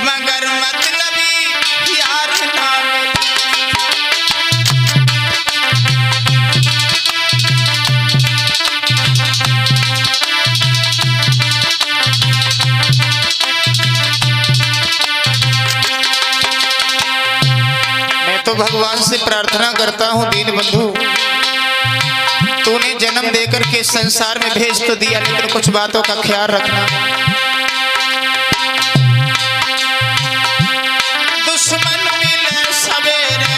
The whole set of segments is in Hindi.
मगर मतलबी यार ना मिले। मैं तो भगवान से प्रार्थना करता हूँ दीन बंधु, तूने जन्म देकर के संसार में भेज तो दिया, लेकिन कुछ बातों का ख्याल रखना। दुश्मन मिले सवेरे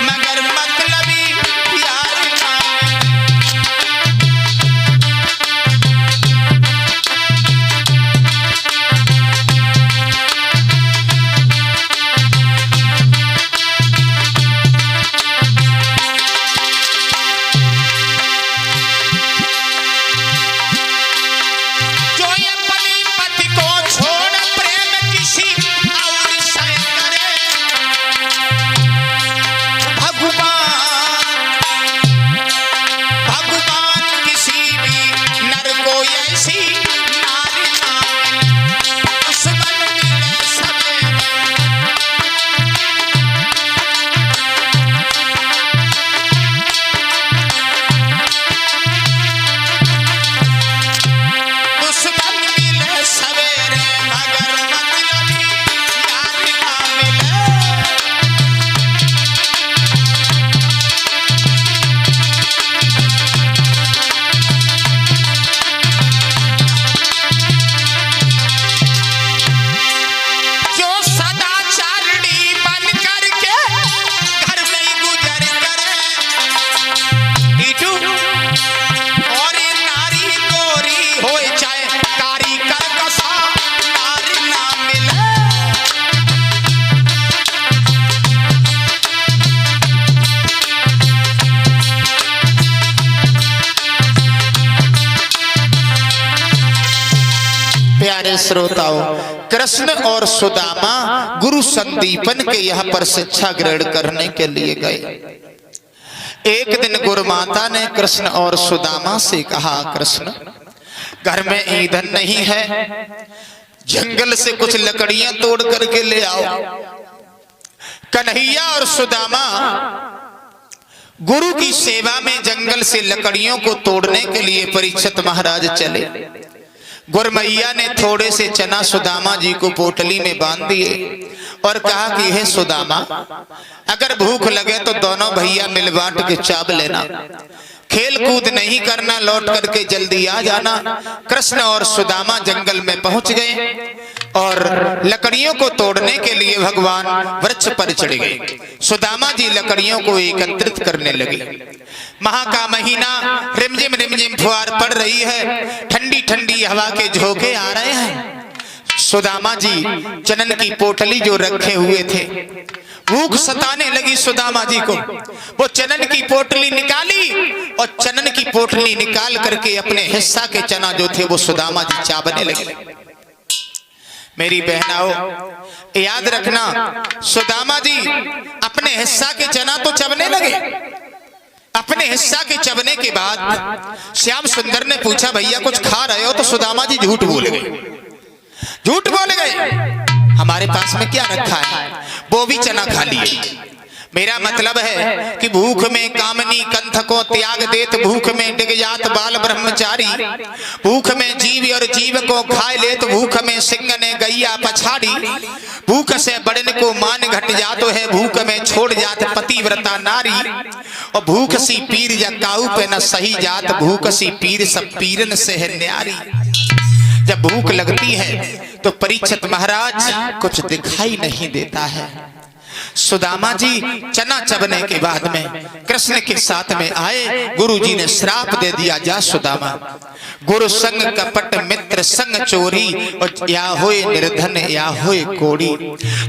मगर मतलबी यार ना श्रोताओं, कृष्ण और सुदामा गुरु संदीपन के यहाँ पर शिक्षा ग्रहण करने के लिए गए। एक दिन गुरु माता ने कृष्ण और सुदामा से कहा, कृष्ण घर में ईंधन नहीं है, जंगल से कुछ लकड़ियां तोड़ करके ले आओ। कन्हैया और सुदामा गुरु की सेवा में जंगल से लकड़ियों को तोड़ने के लिए परीक्षित महाराज चले। गुरमैया ने थोड़े से चना सुदामा जी को पोटली में बांध दिए और कहा कि हे सुदामा, अगर भूख लगे तो दोनों भैया मिल बांट के चाव लेना, खेल कूद नहीं करना, लौट करके जल्दी आ जाना। कृष्ण और सुदामा जंगल में पहुंच गए और लकड़ियों को तोड़ने के लिए भगवान वृक्ष पर चढ़ गए। सुदामा जी लकड़ियों को एकत्रित करने लगे। माह का महीना, रिमझिम रिमझिम फुहार पड़ रही है, ठंडी ठंडी हवा के झोंके आ रहे हैं। सुदामा जी चनन की पोटली जो रखे हुए थे, भूख सताने लगी सुदामा जी को। वो चनन की पोटली निकाली और चनन की पोटली निकाल करके अपने हिस्सा के चना जो थे वो सुदामा जी चावने लगे। मेरी बहनाओं, याद रखना, सुदामा जी अपने हिस्सा के चना तो चबने लगे। अपने हिस्सा के चबने के बाद श्याम सुंदर ने पूछा, भैया कुछ खा रहे हो? तो सुदामा जी झूठ बोल गए। झूठ बोल गए, हमारे पास में क्या रखा है, वो भी चना खा लिए। मेरा मतलब है कि भूख में कामनी कंथ को त्याग देत, भूख में डिग जात बाल ब्रह्मचारी, भूख में जीव और जीव को खाए लेत, भूख में सिंह ने गैया पछाड़ी, भूख से बड़न को मान घट जातो है, भूख में छोड़ जात पतिव्रता नारी, और भूख सी पीर या काऊ पे न सही जात, भूख सी पीर सब पीरन से है न्यारी। जब भूख लगती है तो परीक्षित महाराज कुछ दिखाई नहीं देता है। सुदामा जी चना चबने के बाद में कृष्ण के साथ में आए। गुरुजी ने श्राप दे दिया, जा सुदामा, गुरु संग कपट मित्र संग चोरी, और या होए निर्धन या होए कोड़ी।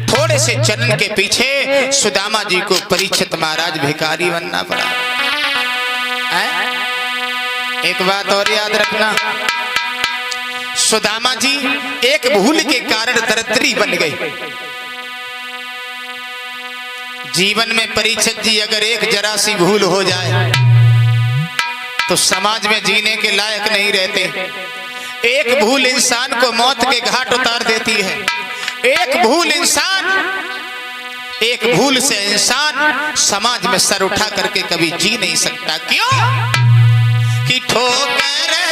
थोड़े से चरण के पीछे सुदामा जी को परीक्षित महाराज भिखारी बनना पड़ा। एक बात और याद रखना, सुदामा जी एक भूल के कारण दरिद्री बन गए। जीवन में परीक्षित जी अगर एक जरा सी भूल हो जाए तो समाज में जीने के लायक नहीं रहते। एक भूल इंसान को मौत के घाट उतार देती है। एक भूल से इंसान समाज में सर उठा करके कभी जी नहीं सकता। क्यों कि ठोकर